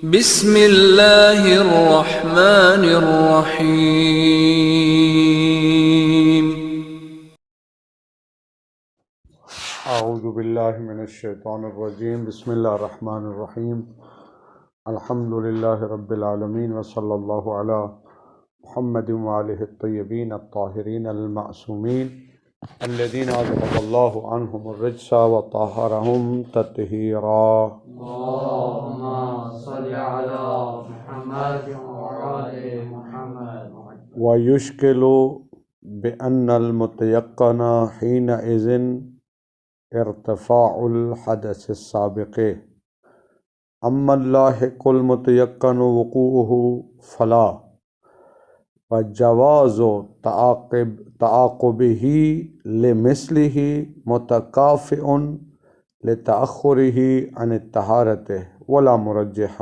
بسم اللہ الرحمن الرحیم۔ اعوذ باللہ من الشیطان الرجیم، بسم اللہ الرحمن الرحیم، الحمد للہ رب العالمین، وصلی اللہ علی محمد وآلہ الطیبین الطاہرین المعصومین الذین اذهب اللہ عنہم الرجس وطہرہم تطہیرا۔ اللهم صل على محمد وعلى محمد ويشكل بأن المتيقن حينئذ ارتفاع الحدث السابق، أما اللاحق المتيقن وقوعه فلا، وجواز تعاقبه لمثله متكافئ لتأخره عن الطهارة ولا مرجح.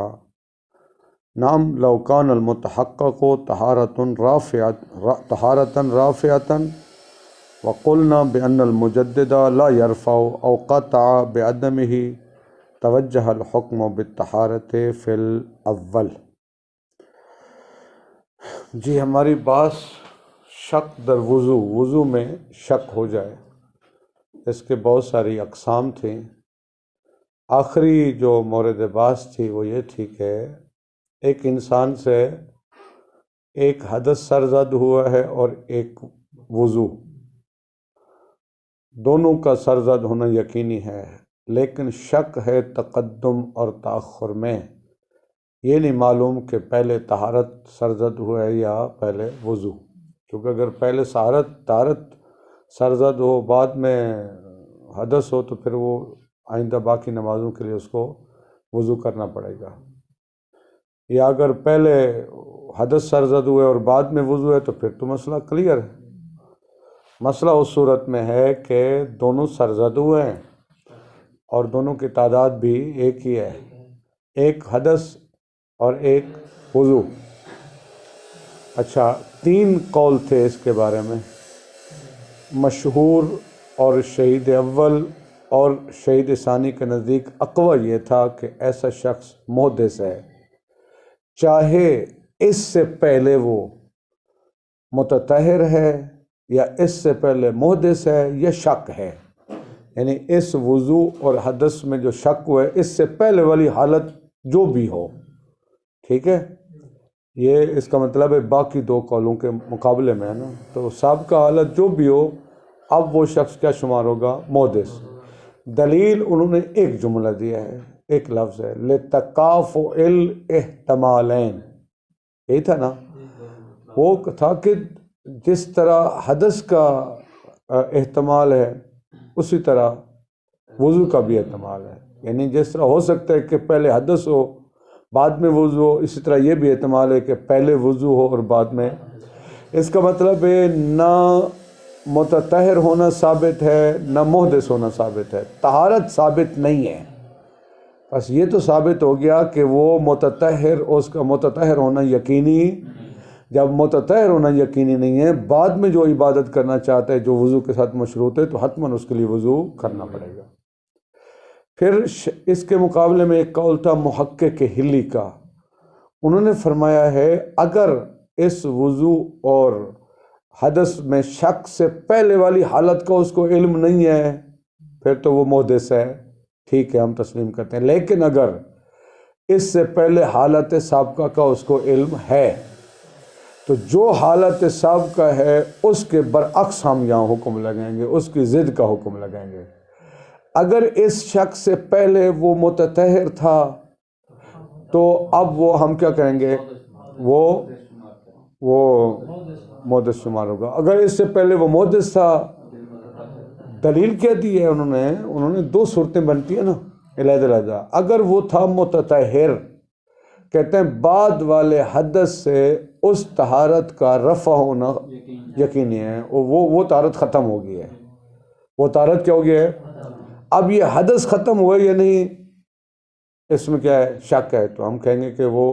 نعم لو كان المتحقق طهارة رافعة وقلنا بأن المجدد لا يرفع أو قطع بعدمه توجه الحكم بالطهارة في الأول۔ جی ہماری بات شک در وضو میں شک ہو جائے، اس کے بہت ساری اقسام تھیں۔ آخری جو مورد بحث تھی وہ یہ تھی کہ ایک انسان سے ایک حدث سرزد ہوا ہے اور ایک وضو، دونوں کا سرزد ہونا یقینی ہے، لیکن شک ہے تقدم اور تأخر میں۔ یہ نہیں معلوم کہ پہلے طہارت سرزد ہوا ہے یا پہلے وضو، کیونکہ اگر پہلے طہارت سرزد ہو بعد میں حدث ہو تو پھر وہ آئندہ باقی نمازوں کے لیے اس کو وضو کرنا پڑے گا، یا اگر پہلے حدث سرزد ہوئے اور بعد میں وضو ہے تو پھر تو مسئلہ کلیئر ہے۔ مسئلہ اس صورت میں ہے کہ دونوں سرزد ہوئے ہیں اور دونوں کی تعداد بھی ایک ہی ہے، ایک حدث اور ایک وضو۔ اچھا، 3 قول تھے اس کے بارے میں، مشہور اور شہید اول اور شہید ثانی کے نزدیک اقوی یہ تھا کہ ایسا شخص محدث ہے، چاہے اس سے پہلے وہ متطہر ہے یا اس سے پہلے محدث ہے یا شک ہے، یعنی اس وضو اور حدث میں جو شک ہوا ہے اس سے پہلے والی حالت جو بھی ہو، ٹھیک ہے، یہ اس کا مطلب ہے باقی 2 قولوں کے مقابلے میں ہے نا، تو سابقہ حالت جو بھی ہو اب وہ شخص کیا شمار ہوگا؟ محدث۔ دلیل انہوں نے ایک جملہ دیا ہے، ایک لفظ ہے لتکافؤ الاحتمالین، یہی تھا نا، وہ تھا کہ جس طرح حدث کا احتمال ہے اسی طرح وضو کا بھی احتمال ہے، یعنی جس طرح ہو سکتا ہے کہ پہلے حدث ہو بعد میں وضو ہو، اسی طرح یہ بھی احتمال ہے کہ پہلے وضو ہو اور بعد میں۔ اس کا مطلب ہے نہ متطہر ہونا ثابت ہے نہ محدث ہونا ثابت ہے، طہارت ثابت نہیں ہے، بس یہ تو ثابت ہو گیا کہ وہ متطہر، اس کا متطہر ہونا یقینی۔ جب متطہر ہونا یقینی نہیں ہے، بعد میں جو عبادت کرنا چاہتا ہے جو وضو کے ساتھ مشروط ہے تو حتماً اس کے لیے وضو کرنا پڑے گا۔ پھر اس کے مقابلے میں ایک قول تھا محقق ہلی کا، انہوں نے فرمایا ہے اگر اس وضو اور حدث میں شک سے پہلے والی حالت کا اس کو علم نہیں ہے پھر تو وہ محدث ہے، ٹھیک ہے ہم تسلیم کرتے ہیں، لیکن اگر اس سے پہلے حالت سابقہ کا اس کو علم ہے تو جو حالت سابقہ ہے اس کے برعکس ہم یہاں حکم لگائیں گے، اس کی ضد کا حکم لگائیں گے۔ اگر اس شخص سے پہلے وہ متطہر تھا تو اب وہ ہم کیا کہیں گے؟ وہ محدث شمار ہوگا۔ اگر اس سے پہلے وہ محدث تھا، دلیل کیا دی ہے انہوں نے 2 صورتیں بنتی ہیں نا علیحدہ۔ اگر وہ تھا متطہر، کہتے ہیں بعد والے حدث سے اس طہارت کا رفع ہونا یقینی ہے، وہ طہارت ختم ہو گئی ہے، وہ طہارت کیا ہو گیا ہے؟ اب یہ حدث ختم ہوا یا نہیں، اس میں کیا ہے؟ شک ہے، تو ہم کہیں گے کہ وہ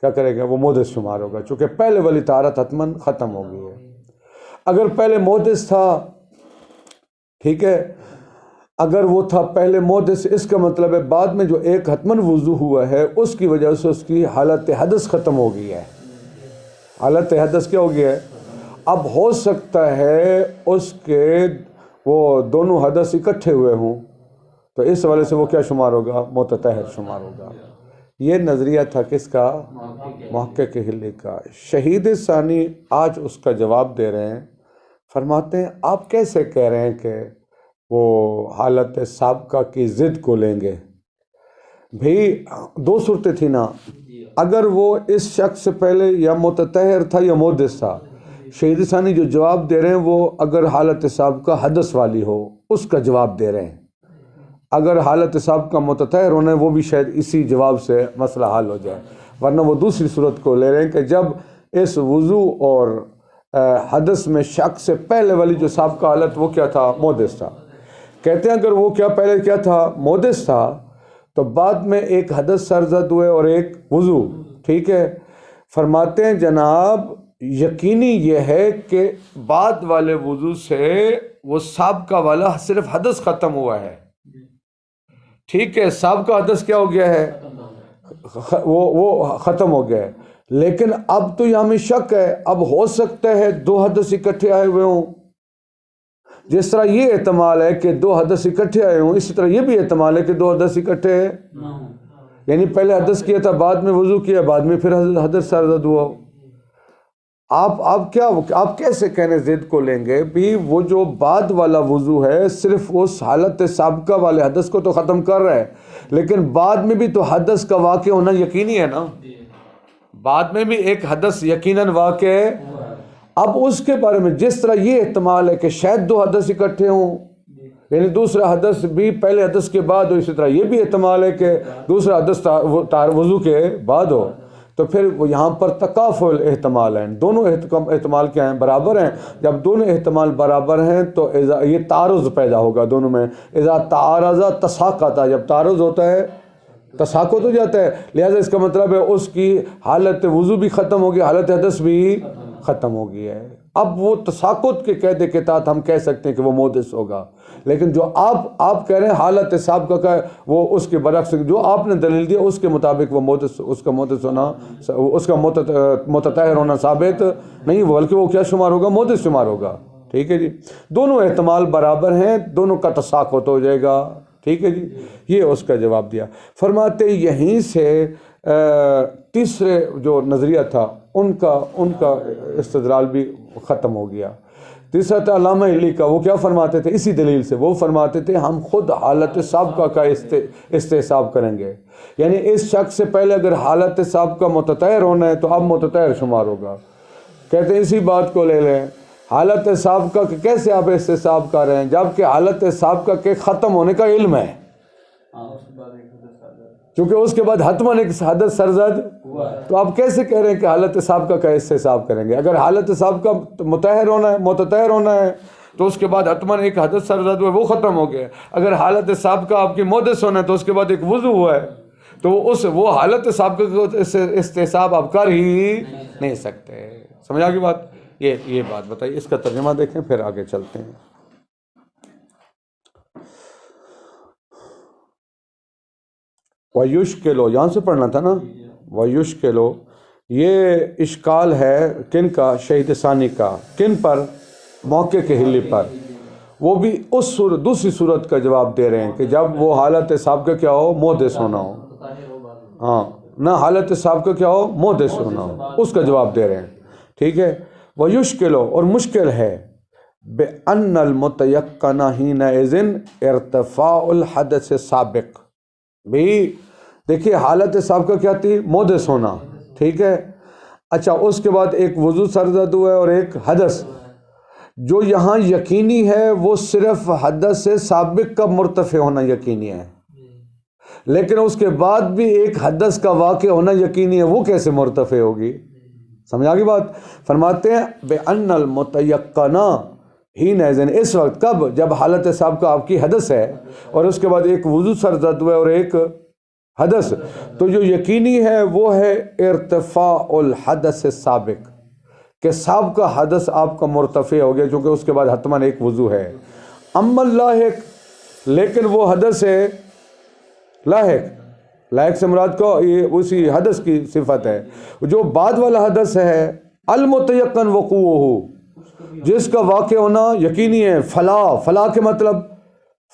کیا کرے گا؟ وہ محدث شمار ہوگا، چونکہ پہلے والی طہارت حتماً ختم ہو گئی ہے۔ اگر پہلے محدث تھا، ٹھیک ہے، اگر وہ تھا پہلے محدث، اس کا مطلب ہے بعد میں جو ایک حتماً وضو ہوا ہے اس کی وجہ سے اس کی حالت حدث ختم ہو گئی ہے، حالت حدث کیا ہو گیا ہے؟ اب ہو سکتا ہے اس کے وہ دونوں حدث اکٹھے ہوئے ہوں، تو اس حوالے سے وہ کیا شمار ہوگا؟ متطہر شمار ہوگا۔ یہ نظریہ تھا کس کا؟ محقق حلی کا۔ شہید ثانی آج اس کا جواب دے رہے ہیں، فرماتے ہیں آپ کیسے کہہ رہے ہیں کہ وہ حالت سابقہ کی ضد کو لیں گے؟ بھئی دو صورتیں تھی نا، اگر وہ اس شخص سے پہلے یا متطہر تھا یا محدث تھا، شہید ثانی جو جواب دے رہے ہیں وہ اگر حالت سابقہ حدث والی ہو اس کا جواب دے رہے ہیں، اگر حالت سابقہ متطہر ہونا ہے وہ بھی شاید اسی جواب سے مسئلہ حل ہو جائے، ورنہ وہ دوسری صورت کو لے رہے ہیں کہ جب اس وضو اور حدث میں شک سے پہلے والی جو سابقہ حالت وہ کیا تھا؟ محدث تھا۔ کہتے ہیں اگر وہ کیا پہلے کیا تھا؟ محدث تھا، تو بعد میں ایک حدث سرزد ہوئے اور ایک وضو، ٹھیک ہے؟ فرماتے ہیں جناب یقینی یہ ہے کہ بعد والے وضو سے وہ سابقہ والا صرف حدث ختم ہوا ہے، ٹھیک ہے؟ سابقہ حدث کیا ہو گیا ہے؟ وہ ختم ہو گیا ہے، لیکن اب تو یہاں میں شک ہے، اب ہو سکتا ہے دو حدث اکٹھے آئے ہوئے ہوں، جس طرح یہ احتمال ہے کہ دو حدث اکٹھے آئے ہوں، اسی طرح یہ بھی احتمال ہے کہ دو حدث اکٹھے ہیں، یعنی پہلے حدث کیا تھا، بعد میں وضو کیا، بعد میں پھر حدث سرزد ہوا۔ آپ کیسے کہنے ضد کو لیں گے؟ بھی وہ جو بعد والا وضو ہے صرف اس حالت سابقہ والے حدث کو تو ختم کر رہا ہے، لیکن بعد میں بھی تو حدث کا واقع ہونا یقینی ہے نا، بعد میں بھی ایک حدث یقیناً واقع ہے۔ اب اس کے بارے میں جس طرح یہ احتمال ہے کہ شاید دو حدث اکٹھے ہوں، یعنی دوسرا حدث بھی پہلے حدث کے بعد ہو، اسی طرح یہ بھی احتمال ہے کہ دوسرا حدث وضو کے بعد ہو، تو پھر وہ یہاں پر تکافل احتمال ہیں، دونوں احتمال کیا ہیں؟ برابر ہیں۔ جب دونوں احتمال برابر ہیں تو یہ تعارض پیدا ہوگا دونوں میں، اذا تعارض تساقط، جب تعارض ہوتا ہے تساقط ہو جاتا ہے، لہذا اس کا مطلب ہے اس کی حالت وضو بھی ختم ہوگی، حالت حدث بھی ختم ہو گئی ہے۔ اب وہ تساقط کے قاعدے کے تحت ہم کہہ سکتے ہیں کہ وہ محدث ہوگا، لیکن جو آپ کہہ رہے ہیں حالت سابقہ کا، وہ اس کے برعکس جو آپ نے دلیل دیا اس کے مطابق وہ محدث، اس کا محدث ہونا، اس کا متطہر ہونا ثابت نہیں، بلکہ وہ کیا شمار ہوگا؟ محدث شمار ہوگا، ٹھیک ہے جی؟ دونوں احتمال برابر ہیں، دونوں کا تساقط ہو جائے گا، ٹھیک ہے جی؟ یہ اس کا جواب دیا۔ فرماتے یہیں سے تیسرے جو نظریہ تھا ان کا استدلال بھی ختم ہو گیا۔ تیسرا تھا علامہ حلی کا، وہ کیا فرماتے تھے؟ اسی دلیل سے وہ فرماتے تھے ہم خود حالت سابقہ کا استحساب کریں گے، یعنی اس شخص سے پہلے اگر حالت سابقہ متطہر ہونا ہے تو اب متطہر شمار ہوگا۔ کہتے ہیں اسی بات کو لے لیں، حالت سابقہ کے کیسے آپ استحساب کر رہے ہیں جبکہ حالت سابقہ کے ختم ہونے کا علم ہے، چونکہ اس کے بعد حتماً ایک حدث سرزد، تو آپ کیسے کہہ رہے ہیں کہ حالت سابقہ کا استحساب کریں گے؟ اگر حالت سابقہ متطہر ہونا ہے تو اس کے بعد حتماً ایک حدث سرزد ہوا ہے، وہ ختم ہو گیا۔ اگر حالت سابقہ آپ کی محدث ہونا ہے تو اس کے بعد ایک وضو ہوا ہے، تو وہ حالت سابقہ کو استحساب آپ کر ہی نہیں سکتے۔ سمجھ آگے بات؟ یہ بات بتائیے، اس کا ترجمہ دیکھیں پھر آگے چلتے ہیں۔ وَيُشْكِلُ، یہاں سے پڑھنا تھا نا، وَيُشْكِلُ، یہ اشکال ہے کن کا؟ شہید ثانی کا۔ کن پر؟ محقق حلی پر۔ وہ بھی اس دوسری صورت کا جواب دے رہے ہیں کہ جب وہ حالت سابقہ کیا ہو؟ محدث ہونا ہو، ہاں نہ حالت سابقہ کیا ہو؟ محدث ہونا ہو، اس کا جواب دے رہے ہیں، ٹھیک ہے؟ وَيُشْكِلُ، اور مشکل ہے، بِأَنَّ الْمُتَيَقَّنَ حِينَئِذٍ ارتفاع الحدث السابق، بھی دیکھیے حالت سابقہ کیا تھی؟ محدث ہونا، ٹھیک ہے؟ اچھا اس کے بعد ایک وضو سرزد ہوا ہے اور ایک حدث، جو یہاں یقینی ہے وہ صرف حدث سابق کا مرتفع ہونا یقینی ہے، لیکن اس کے بعد بھی ایک حدث کا واقع ہونا یقینی ہے، وہ کیسے مرتفع ہوگی؟ سمجھ آگی بات؟ فرماتے ہیں بِأَنَّ الْمُتَيَقَّنَ حِينَئِذٍ، اس وقت، کب؟ جب حالت سابقہ آپ کی حدث ہے اور اس کے بعد ایک وضو سرزد ہوا ہے اور ایک حدث، تو جو یقینی ہے وہ ہے ارتفاع الحدث السابق، کہ سابقہ حدث آپ کا مرتفع ہو گیا چونکہ اس کے بعد حتماً ایک وضو ہے۔ اما اللاحق، لیکن وہ حدث ہے لاحق سے مراد کو یہ اسی حدث کی صفت ہے. جو بعد والا حدث ہے المتیقن وقوعہ، جس کا واقع ہونا یقینی ہے. فلا کے مطلب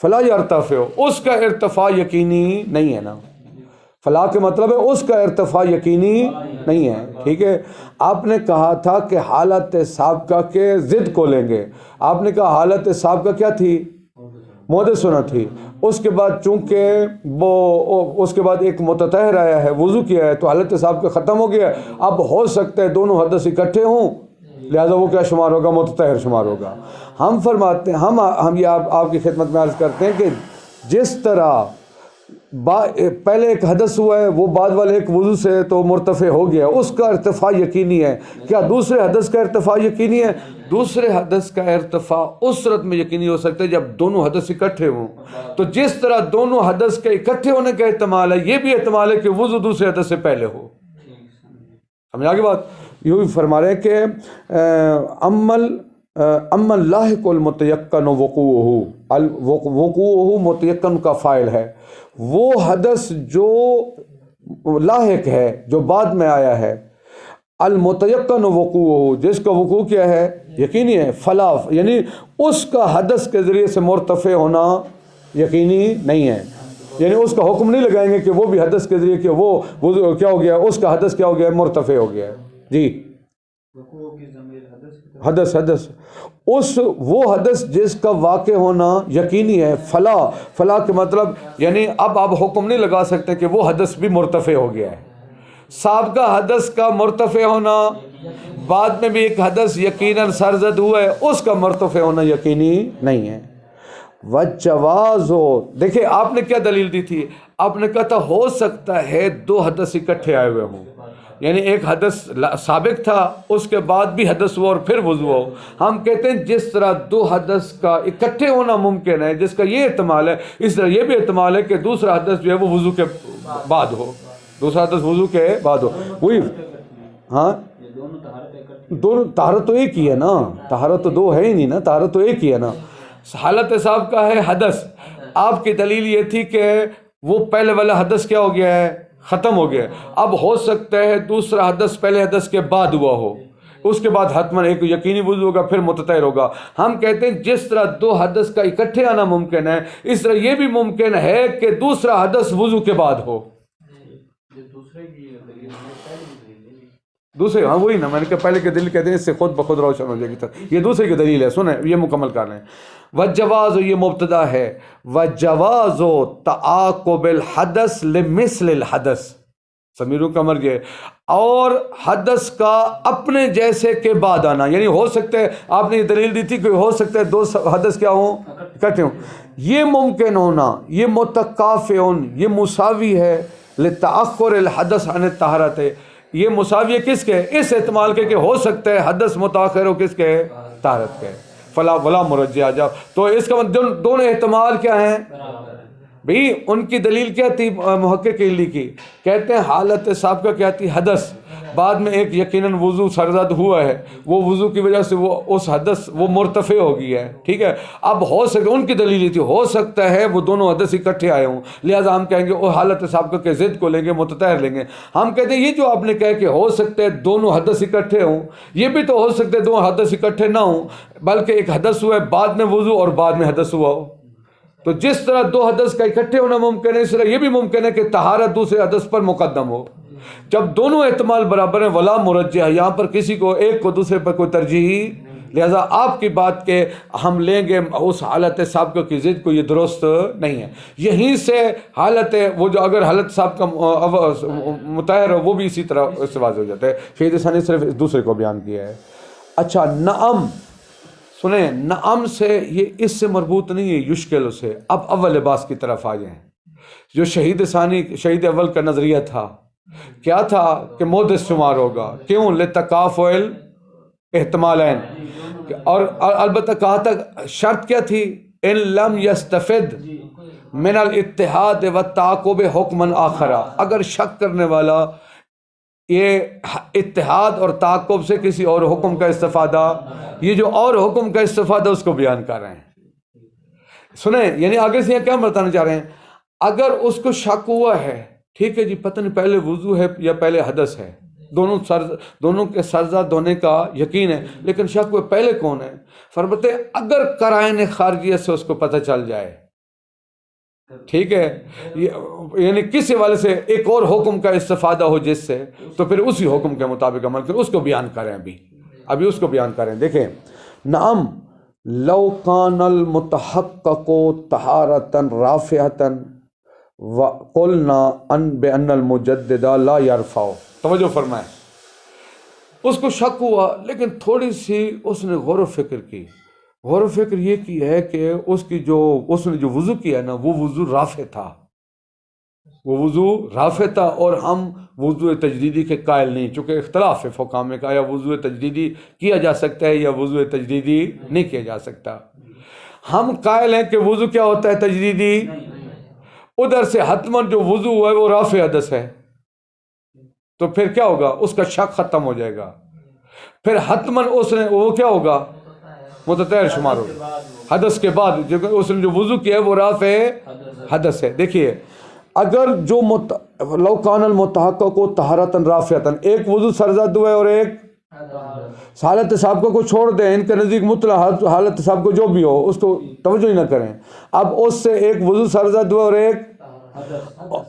فلا یرتفع، اس کا ارتفاع یقینی نہیں ہے نا. فلا کے مطلب ہے اس کا ارتفاع یقینی نہیں ہے. ٹھیک ہے. آپ نے کہا تھا کہ حالت سابقہ کے ضد کو لیں گے. آپ نے کہا حالت سابقہ کیا تھی؟ محدث ہونا تھی. اس کے بعد چونکہ وہ اس کے بعد ایک متطہر آیا ہے، وضو کیا ہے، تو حالت سابقہ ختم ہو گیا. اب ہو سکتا ہے دونوں حدث اکٹھے ہوں، لہذا وہ کیا شمار ہوگا؟ متطہر شمار ہوگا. ہم فرماتے ہیں، ہم یہ آپ کی خدمت میں عرض کرتے ہیں کہ جس طرح پہلے ایک حدث ہوا ہے، وہ بعد والے ایک وضو سے تو مرتفع ہو گیا، اس کا ارتفاع یقینی ہے. کیا دوسرے حدث کا ارتفاع یقینی ہے؟ دوسرے حدث کا ارتفاع اس صورت میں یقینی ہو سکتا ہے جب دونوں حدث اکٹھے ہوں. تو جس طرح دونوں حدث کے اکٹھے ہونے کا احتمال ہے، یہ بھی احتمال ہے کہ وضو دوسرے حدث سے پہلے ہو. سمجھ آگے بات؟ یوں بھی فرما رہے ہیں کہ امن لاحق المتیقن وقوعہ، وقوعہ متیقن کا فاعل ہے. وہ حدث جو لاحق ہے، جو بعد میں آیا ہے، المتیقن وقوعہ، جس کا وقوع کیا ہے؟ یقینی ہے. فلا یعنی اس کا حدث کے ذریعے سے مرتفع ہونا یقینی نہیں ہے. یعنی اس کا حکم نہیں لگائیں گے کہ وہ بھی حدث کے ذریعے کہ وہ کیا ہو گیا، اس کا حدث کیا ہو گیا؟ مرتفع ہو گیا. جی حدث وہ حدث جس کا واقع ہونا یقینی ہے. فلا کے مطلب یعنی اب آپ حکم نہیں لگا سکتے کہ وہ حدث بھی مرتفع ہو گیا ہے. سابقہ حدث کا مرتفع ہونا، بعد میں بھی ایک حدث یقیناً سرزد ہوا ہے، اس کا مرتفع ہونا یقینی نہیں ہے. وجواز ہو، دیکھیں آپ نے کیا دلیل دی تھی؟ آپ نے کہا تھا ہو سکتا ہے دو حدث اکٹھے آئے ہوئے ہوں، یعنی ایک حدث سابق تھا، اس کے بعد بھی حدث ہوا اور پھر وضو ہو. ہم کہتے ہیں جس طرح دو حدث کا اکٹھے ہونا ممکن ہے، جس کا یہ احتمال ہے، اس طرح یہ بھی احتمال ہے کہ دوسرا حدث جو ہے وہ وضو کے بعد ہو. دوسرا حدث وضو کے بعد ہو. وہی ہاں، دونوں طہارت تو ایک ہی ہے نا، طہارت تو دو ہے ہی نہیں نا، طہارت تو ایک ہی ہے نا. حالت صاحب کا ہے حدث. آپ کی دلیل یہ تھی کہ وہ پہلے والا حدث کیا ہو گیا ہے؟ ختم ہو گیا. اب ہو سکتا ہے دوسرا حدث پہلے حدث کے بعد ہوا ہو، اس کے بعد حتماً ایک یقینی وضو ہوگا، پھر متطہر ہوگا. ہم کہتے ہیں جس طرح دو حدث کا اکٹھے آنا ممکن ہے، اس طرح یہ بھی ممکن ہے کہ دوسرا حدث وضو کے بعد ہو. دوسرے ہاں وہی نا، میں نے کہا پہلے کی دلیل کہتے ہیں اس سے خود بخود روشن ہو جائے گی. یہ دوسرے کی دلیل ہے، سنیں یہ مکمل کر لیں. وجواز، یہ مبتدا ہے. وجواز تعاقب الحدث لمثل الحدث، ضمیروں کا مرجع، اور حدث کا اپنے جیسے کے بعد آنا. یعنی ہو سکتا ہے، آپ نے یہ دلیل دی تھی کہ ہو سکتا ہے دو حدث کیا ہوں؟ اکٹھے ہوں. یہ ممکن ہونا، یہ متکافئن، یہ مساوی ہے لتأخر الحدث عن الطہارت. یہ مساوی ہے کس کے؟ اس احتمال کے کہ ہو سکتا ہے حدث متاخر ہو کس کے؟ طہارت کے. فلا ولا مرجع جب تو اس کا دونوں احتمال کیا ہیں بھئی؟ ان کی دلیل کیا تھی محقق علی کی؟ کہتے ہیں حالت سابقہ کیا تھی؟ حدث. بعد میں ایک یقیناً وضو سرزد ہوا ہے، وہ وضو کی وجہ سے وہ اس حدث وہ مرتفع ہو گئی ہے. ٹھیک ہے. اب ہو سکتا، ان کی دلیل تھی ہو سکتا ہے وہ دونوں حدث اکٹھے آئے ہوں، لہٰذا ہم کہیں گے وہ حالت سابقہ کے ضد کو لیں گے، متطہر لیں گے. ہم کہتے ہیں یہ جو آپ نے کہا کہ ہو سکتا ہے دونوں حدث اکٹھے ہوں، یہ بھی تو ہو سکتا ہے دونوں حدث اکٹھے نہ ہوں، بلکہ ایک حدث ہوا ہے بعد میں وضو اور بعد میں حدث ہوا ہو. تو جس طرح دو حدث کا اکٹھے ہونا ممکن ہے، اس طرح یہ بھی ممکن ہے کہ طہارت دوسرے حدث پر مقدم ہو. جب دونوں احتمال برابر ہیں، ولا مرجح، یہاں پر کسی کو ایک کو دوسرے پر کوئی ترجیح، لہذا آپ کی بات کے ہم لیں گے اس حالت سابقہ کی ضد کو، یہ درست نہیں ہے. یہیں سے حالت وہ جو اگر حالت سابقہ مطہر ہو وہ بھی اسی طرح اس سے واضح ہو جاتا ہے. شہید ثانی صرف دوسرے کو بیان کیا ہے. اچھا نعم، سنیں نعم سے یہ اس سے مربوط نہیں ہے، یشکل سے. اب اول لباس کی طرف آ جائیں. جو شہید ثانی، شہید اول کا نظریہ تھا کیا تھا کہ محدث شمار ہوگا. کیوں؟ لتکافؤ الاحتمالین. اور البتہ کہا تھا شرط کیا تھی؟ ان لم یستفد من الاتحاد والتعاقب حکما آخرا. اگر شک کرنے والا یہ اتحاد اور تعاقب سے کسی اور حکم کا استفادہ، یہ جو اور حکم کا استفادہ اس کو بیان کر رہے ہیں. سنیں، یعنی آگے سے کیا بتانا چاہ رہے ہیں، اگر اس کو شک ہوا ہے، ٹھیک ہے جی، پتہ نہیں پہلے وضو ہے یا پہلے حدث ہے، دونوں کے سرزد ہونے کا یقین ہے، لیکن شک ہوا پہلے کون ہے، فرماتے ہیں اگر قرائن خارجیہ سے اس کو پتہ چل جائے، ٹھیک ہے، یعنی کسی والے سے ایک اور حکم کا استفادہ ہو جس سے، تو پھر اسی حکم کے مطابق عمل کریں، اس کو بیان کریں، ابھی اس کو بیان کریں۔ دیکھیں، نعم لو کان المتحقق طہارۃ رافعۃ وقلنا ان بان المجدد لا يرفع، توجہ فرمائیں، اس کو شک ہوا لیکن تھوڑی سی اس نے غور و فکر کی، غور و فکر یہ کی ہے کہ اس نے جو وضو کیا نا وہ وضو رافع تھا، وہ وضو رافع تھا، اور ہم وضو تجدیدی کے قائل نہیں، چونکہ اختلاف ہے فقہاء میں کہ یا وضو تجدیدی کیا جا سکتا ہے یا وضو تجدیدی نہیں کیا جا سکتا۔ ہم قائل ہیں کہ وضو کیا ہوتا ہے تجدیدی، ادھر سے حتماً جو وضو ہے وہ رافع حدث ہے، تو پھر کیا ہوگا، اس کا شک ختم ہو جائے گا، پھر حتماً اس نے وہ کیا ہوگا، متطہر شمار ہوگا، حدث کے بعد اس نے جو وضو کیا ہے وہ رافع حدث ہے۔ دیکھیے، اگر جو لو کان المتحقق طہارۃ رافعۃ، ایک وضو سرزد ہوا ہے اور ایک حالت سابقہ کو چھوڑ دیں، ان کے نزدیک مطلق حالت سابقہ جو بھی ہو اس کو توجہ ہی نہ کریں، اب اس سے ایک وضو سرزد ہوا اور ایک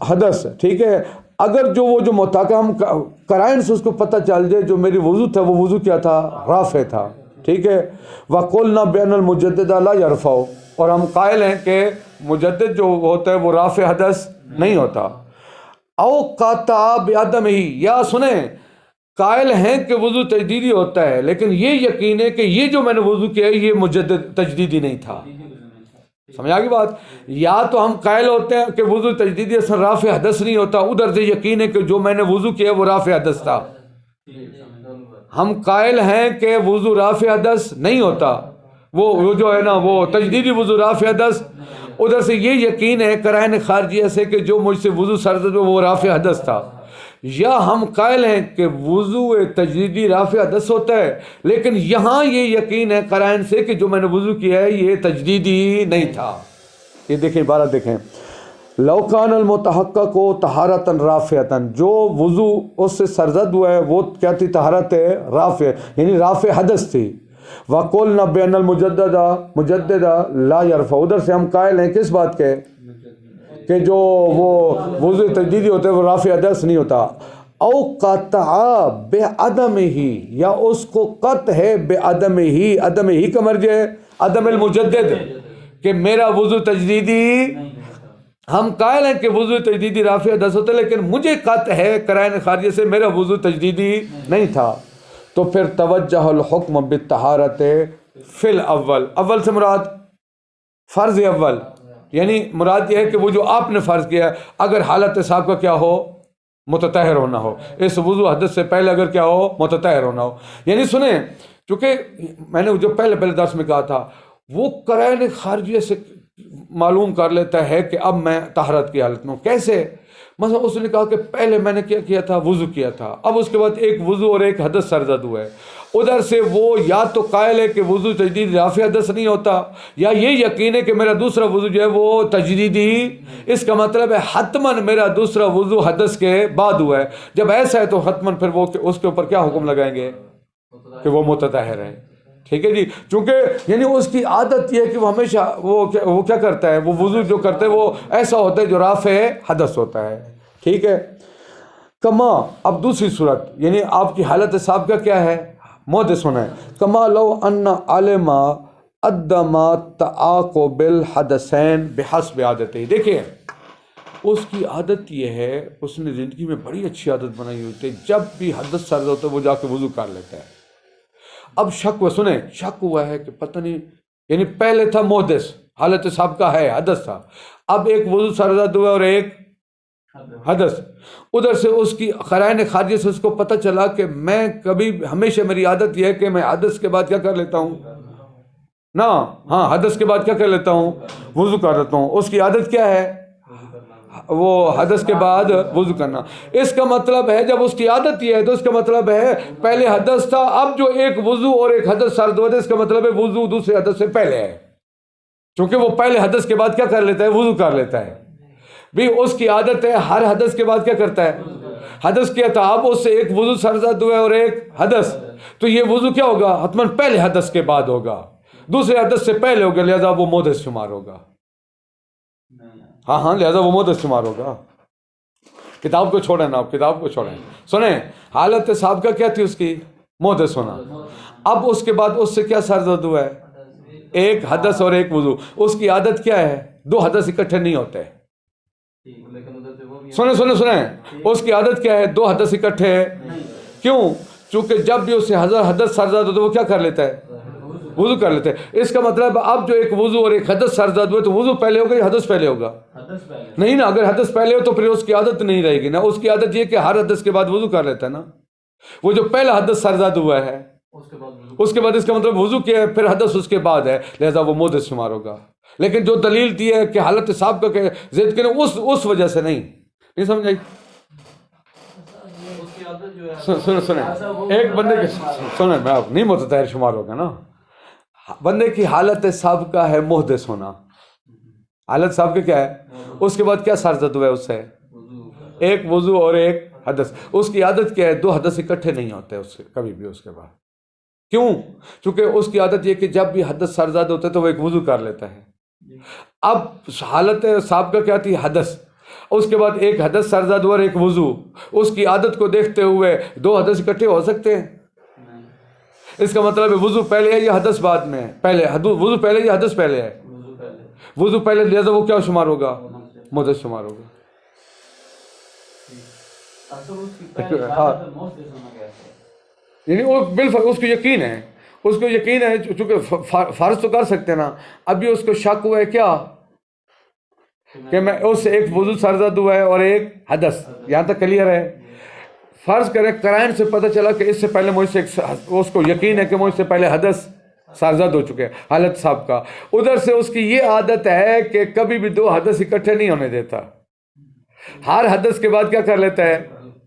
حدث، ٹھیک ہے، اگر جو متحقق ہم قرائن سے اس کو پتہ چل جائے جو میری وضو تھا وہ وضو کیا تھا، رافع تھا، ٹھیک ہے، وَقُلْنَا بِأَنَّ الْمُجَدِّدَ لَا يَرْفَعُ، اور ہم قائل ہیں کہ مجدد جو ہوتا ہے وہ رافع حدث نہیں ہوتا، او قَطَعَ بِعَدَمِهِ، یا سنیں، قائل ہیں کہ وضو تجدیدی ہوتا ہے لیکن یہ یقین ہے کہ یہ جو میں نے وضو کیا ہے یہ مجدد تجدیدی نہیں تھا، سمجھ آگی بات، یا تو ہم قائل ہوتے ہیں کہ وضو تجدیدی اصلا رافع حدث نہیں ہوتا، ادھر سے یقین ہے کہ جو میں نے وضو کیا وہ رافع حدث تھا، ہم قائل ہیں کہ وضو رافع حدث نہیں ہوتا، وہ جو ہے نا وہ تجدیدی وضو رافع حدث، ادھر سے یہ یقین ہے قرائن خارجیہ سے کہ جو مجھ سے وضو سرزد وہ رافع حدث تھا، یا ہم قائل ہیں کہ وضو تجدیدی رافع حدث ہوتا ہے لیکن یہاں یہ یقین ہے قرائن سے کہ جو میں نے وضو کیا ہے یہ تجدیدی نہیں تھا۔ یہ دیکھیں عبارت دیکھیں، لو کان المتحقق طہارۃ رافعۃ، جو وضو اس سے سرزد ہوا ہے وہ کیا تھی، طہارت رافع، یعنی رافع حدث تھی، وَقُلْنَا بِأَنَّ الْمُجَدِّدَ لَا يَرْفَعُ، ادھر سے ہم قائل ہیں کس بات کے، کہ جو وہ وضو تجدیدی ہوتا ہے وہ رافع حدث نہیں ہوتا، او قطع بعدمہ، یا اس کو قطع ہے بعدمہ، عدمہ کا مرجع ہے عدم المجدد، کہ میرا وضو تجدیدی، ہم قائل ہیں کہ وضو تجدیدی رافع حدث ہوتا ہے لیکن مجھے قطع ہے قرائن خارجہ سے میرا وضو تجدیدی نہیں تھا، تو پھر توجہ الحکم بالطہارت فی الاول، اول سے مراد فرض اول، یعنی مراد یہ ہے کہ وہ جو آپ نے فرض کیا ہے اگر حالت سابقہ کیا ہو، متطہر ہونا ہو، اس وضو حدث سے پہلے اگر کیا ہو، متطہر ہونا ہو، یعنی سنیں، چونکہ میں نے جو پہلے درس میں کہا تھا وہ قرائن خارجیہ سے معلوم کر لیتا ہے کہ اب میں طہارت کی حالت میں ہوں، کیسے، مثلا اس نے کہا کہ پہلے میں نے کیا کیا تھا، وضو کیا تھا، اب اس کے بعد ایک وضو اور ایک حدث سرزد ہوا ہے، ادھر سے وہ یا تو قائل ہے کہ وضو تجدید رافع حدث نہیں ہوتا، یا یہ یقین ہے کہ میرا دوسرا وضو جو ہے وہ تجدیدی، اس کا مطلب ہے حتماً میرا دوسرا وضو حدث کے بعد ہوا ہے، جب ایسا ہے تو حتماً پھر وہ اس کے اوپر کیا حکم لگائیں گے کہ وہ متطہر ہے، ٹھیک ہے جی، چونکہ یعنی اس کی عادت یہ ہے کہ وہ ہمیشہ وہ کیا کرتا ہے، وہ وضو جو کرتا ہے وہ ایسا ہوتا ہے جو رافع حدث ہوتا ہے، ٹھیک ہے، کما، اب دوسری صورت، یعنی آپ کی حالت سابقہ کیا ہے، محدث ہونا ہے، کما لو ان علم عدم تعاقب الحدثین بحسب عادتہ، دیکھیں اس کی عادت یہ ہے، اس نے زندگی میں بڑی اچھی عادت بنائی ہوئی ہے، جب بھی حدث سرزد ہوتا ہے وہ جا کے وضو کر لیتا ہے، اب شک ہوا، سنیں، شک ہوا ہے کہ پتہ نہیں، یعنی پہلے تھا محدث، حالت سابقہ ہے حدث تھا، اب ایک وضو سرزد ہوا اور ایک حدث، ادھر سے اس کی قرائن خارجہ سے اس کو پتہ چلا کہ میں کبھی ہمیشہ میری عادت یہ ہے کہ میں حدث کے بعد کیا کر لیتا ہوں نا، ہاں حدث کے بعد کیا کر لیتا ہوں، وضو کر لیتا ہوں، اس کی عادت کیا ہے، وہ حدث کے بعد وضو کرنا، اس کا مطلب ہے جب اس کی عادت یہ ہے تو اس کا مطلب ہے پہلے حدث تھا، اب جو ایک وضو اور ایک حدث سرزد ہوا ہے اس کا مطلب ہے وضو دوسرے حدث سے پہلے ہے، چونکہ وہ پہلے حدث کے بعد کیا کر لیتا ہے؟ وضو کر لیتا ہے بھی، اس کی عادت ہے ہر حدث کے بعد کیا کرتا ہے؟ حدث کیا تھا، اب اس سے ایک وضو سرزد ہوا ہے اور ایک حدث، تو یہ وضو کیا ہوگا؟ حتماً پہلے حدث کے بعد ہوگا، دوسرے حدث سے پہلے ہوگا، لہذا وہ محدث شمار ہوگا۔ ہاں لہذا وہ محدث شمار ہوگا۔ کتاب کو چھوڑیں نا، آپ کتاب کو چھوڑیں، سنیں حالت سابقہ کیا تھی اس کی؟ محدث ہونا۔ اب اس کے بعد اس سے کیا سرزد ہوا ہے؟ ایک حدث اور ایک وضو۔ اس کی عادت کیا ہے؟ دو حدث اکٹھے نہیں ہوتے۔ سنیں اس کی عادت کیا ہے؟ دو حدث اکٹھے۔ کیوں؟ چونکہ جب بھی اسے حدث سرزد ہوتا ہے وہ کیا کر لیتا ہے؟ وضو کر لیتے ہیں۔ اس کا مطلب اب جو ایک وضو اور ایک حدث سرزد ہوئے تو وضو پہلے ہوگا یا حدث پہلے ہوگا؟ نہیں نا، اگر حدث پہلے ہو تو پھر اس کی عادت نہیں رہے گی نا، اس کی عادت یہ کہ ہر حدث کے بعد وضو کر لیتا ہے نا۔ وہ جو پہلا حدث سرزد ہوا ہے اس کے بعد اس کا مطلب وضو کیا ہے، پھر حدث اس کے بعد ہے، لہذا وہ محدث شمار ہوگا۔ لیکن جو دلیل دی ہے کہ حالت سابقہ کے ضد کریں اس وجہ سے نہیں سمجھ آئی؟ سنیں ایک بندے کے سنیں، میں آپ نہیں متطہر شمار ہوگا نا۔ بندے کی حالت سابقہ ہے محدث ہونا، حالت سابقہ کیا ہے؟ اس کے بعد کیا سرزد ہوا ہے اس سے؟ ایک وضو اور ایک حدث۔ اس کی عادت کیا ہے؟ دو حدث اکٹھے نہیں ہوتے اس سے کبھی بھی اس کے بعد۔ کیوں؟ چونکہ اس کی عادت یہ کہ جب بھی حدث سرزد ہوتا ہے تو وہ ایک وضو کر لیتا ہے۔ اب حالت سابقہ کیا تھی؟ حدث۔ اس کے بعد ایک حدث سرزد ہوا اور ایک وضو۔ اس کی عادت کو دیکھتے ہوئے دو حدث اکٹھے ہو سکتے ہیں؟ اس کا مطلب ہے وضو پہلے ہے یا حدث بعد میں ہے؟ پہلے وضو پہلے یا حدث پہلے ہے؟ وضو پہلے، لہذا وہ کیا شمار ہوگا؟ محدث شمار ہوگا۔ یعنی وہ بالفرض اس کو یقین ہے، اس کو یقین ہے، چونکہ فرض تو کر سکتے ہیں نا۔ ابھی اس کو شک ہوا ہے کیا کہ میں اس سے ایک وضو سرزد ہوا ہے اور ایک حدث، یہاں تک کلیئر ہے؟ فرض کریں قرائن سے پتہ چلا کہ اس سے پہلے مجھ سے اس کو یقین ہے کہ مجھ سے پہلے حدث سرزد ہو چکے حالت سابقہ، ادھر سے اس کی یہ عادت ہے کہ کبھی بھی دو حدث اکٹھے نہیں ہونے دیتا، ہر حدث کے بعد کیا کر لیتا ہے؟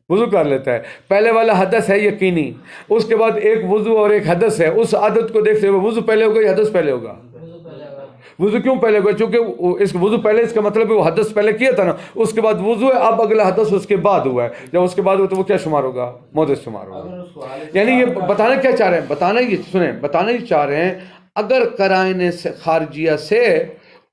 وضو کر لیتا ہے۔ پہلے والا حدث ہے یقینی، اس کے بعد ایک وضو اور ایک حدث ہے، اس عادت کو دیکھتے ہوئے وضو پہلے ہوگا یا حدث پہلے ہوگا؟ وضو کیوں پہلے ہوگا؟ چونکہ اس وضو پہلے، اس کا مطلب ہے وہ حدث پہلے کیا تھا نا، اس کے بعد وضو ہے، اب اگلا حدث اس کے بعد ہوا ہے، جب اس کے بعد ہوا تو وہ کیا شمار ہوگا؟ محدث شمار ہوگا۔ یعنی یہ بتانا کیا چاہ رہے ہیں؟ بتانا یہ چاہ رہے ہیں اگر قرائن خارجیہ سے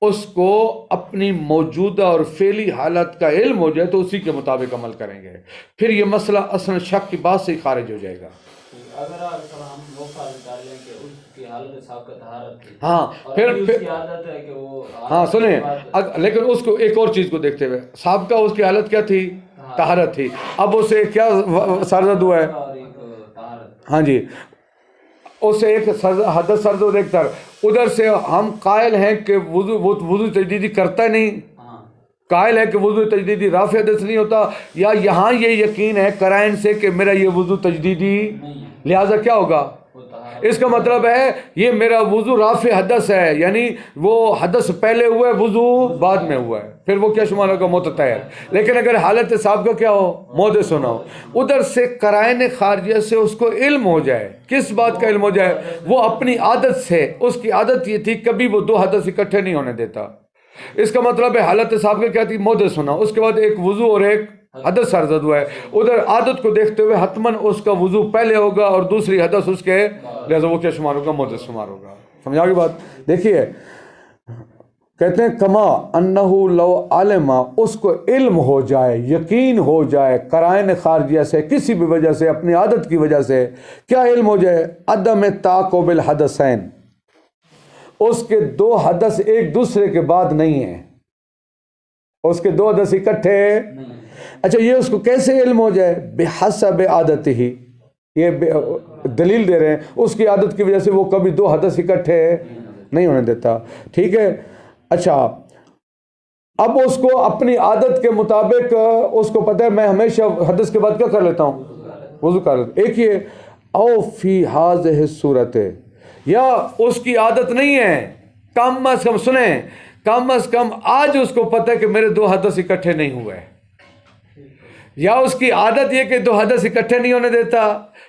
اس کو اپنی موجودہ اور فعلی حالت کا علم ہو جائے تو اسی کے مطابق عمل کریں گے، پھر یہ مسئلہ اصل شک کی بات سے ہی خارج ہو جائے گا۔ اگر ہم وہ فرض کر لیں کہ اس کی حالت سابقہ طہارت تھی، ہاں پھر اس کی عادت ہے کہ وہ ہاں سنیں، لیکن اس کو ایک اور چیز کو دیکھتے ہوئے، سابقہ اس کی حالت کیا تھی؟ طہارت تھی۔ اب اسے کیا سرزد ہوا ہے؟ ہاں جی، اس سے ایک حدث سرزد اور ایک ادھر سے ہم قائل ہیں کہ وضو تجدیدی کرتا نہیں، قائل ہے کہ وضو تجدیدی رافع حدث نہیں ہوتا، یا یہاں یہ یقین ہے قرائن سے کہ میرا یہ وضو تجدیدی، لہٰذا کیا ہوگا؟ اس کا مطلب ہے یہ میرا وضو رافع حدث ہے، یعنی وہ حدث پہلے ہوا ہے، وضو بعد میں ہوا ہے، پھر وہ کیا شمار ہوگا؟ متطہر۔ لیکن اگر حالت سابقہ کیا ہو؟ محدث ہونا ہو، ادھر سے قرائن خارجیہ سے اس کو علم ہو جائے، کس بات کا علم ہو جائے؟ وہ اپنی عادت سے، اس کی عادت یہ تھی کبھی وہ دو حدث اکٹھے نہیں ہونے دیتا۔ اس کا مطلب ہے حالت سابقہ کیا تھی؟ محدث ہونا، اس کے بعد ایک وضو اور ایک حدث سرزد ہوا ہے، ادھر عادت کو دیکھتے ہوئے حتماً اس کا وضو پہلے ہوگا اور دوسری حدث اس کے، لہذا وہ کیا شمار ہوگا؟ محدث شمار ہوگا۔ سمجھا گی بات؟ دیکھیے کہتے ہیں کما انہو لو علما، اس کو علم ہو جائے، یقین ہو جائے قرائن خارجیہ سے کسی بھی وجہ سے، اپنی عادت کی وجہ سے کیا علم ہو جائے؟ عدم تعاقب الحدثین، اس کے دو حدث ایک دوسرے کے بعد نہیں ہیں، اس کے دو حدث اکٹھے۔ اچھا یہ اس کو کیسے علم ہو جائے؟ بحسب عادت ہی، یہ دلیل دے رہے ہیں اس کی عادت کی وجہ سے وہ کبھی دو حدث اکٹھے نہیں ہونے دیتا، ٹھیک ہے۔ اچھا اب اس کو اپنی عادت کے مطابق اس کو پتہ ہے میں ہمیشہ حدث کے بعد کیا کر لیتا ہوں؟ وضو کر لیتا ہوں۔ ایک یہ او فی ہذہ الصورت، یا اس کی عادت نہیں ہے، کم از کم سنیں، کم از کم آج اس کو پتہ ہے کہ میرے دو حدث اکٹھے نہیں ہوئے، یا اس کی عادت یہ کہ دو حدث اکٹھے نہیں ہونے دیتا،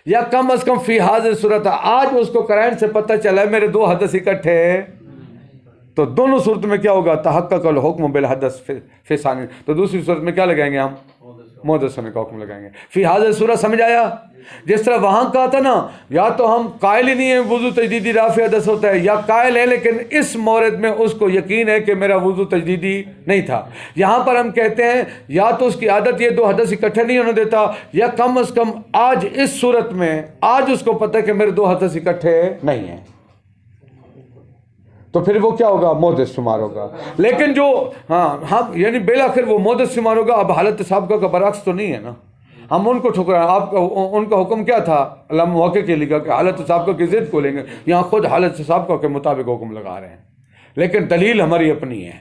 یا کم از کم فی ہذہ الصورت آج اس کو قرائن سے پتہ چلا ہے میرے دو حدث اکٹھے، تو دونوں صورت میں کیا ہوگا؟ تحقق الحکم بالحدث فی ثانی. تو دوسری صورت میں کیا لگائیں گے ہم؟ محدث ہونے کا حکم لگائیں گے. فی حاضر صورت سمجھ آیا؟ جس طرح وہاں کہا تھا نا، یا تو ہم قائل ہی نہیں ہیں وضو تجدیدی رافع حدث ہوتا ہے، یا قائل ہے لیکن اس مورد میں اس کو یقین ہے کہ میرا وضو تجدیدی نہیں تھا. یہاں پر ہم کہتے ہیں یا تو اس کی عادت یہ دو حدث اکٹھے نہیں ہونے دیتا، یا کم از کم آج اس صورت میں آج اس کو پتہ ہے کہ میرے دو حدث اکٹھے نہیں ہیں، تو پھر وہ کیا ہوگا؟ محدث شمار ہوگا. لیکن جو ہم یعنی بالآخر وہ محدث شمار ہوگا. اب حالت سابقہ کا برعکس تو نہیں ہے نا، ہم ان کو ٹھکرائیں. آپ کا ان کا حکم کیا تھا؟ علامہ موقع کے لکھا کہ حالت سابقہ کی ضد کو لیں گے. یہاں خود حالت سابقہ کے مطابق حکم لگا رہے ہیں، لیکن دلیل ہماری اپنی ہے.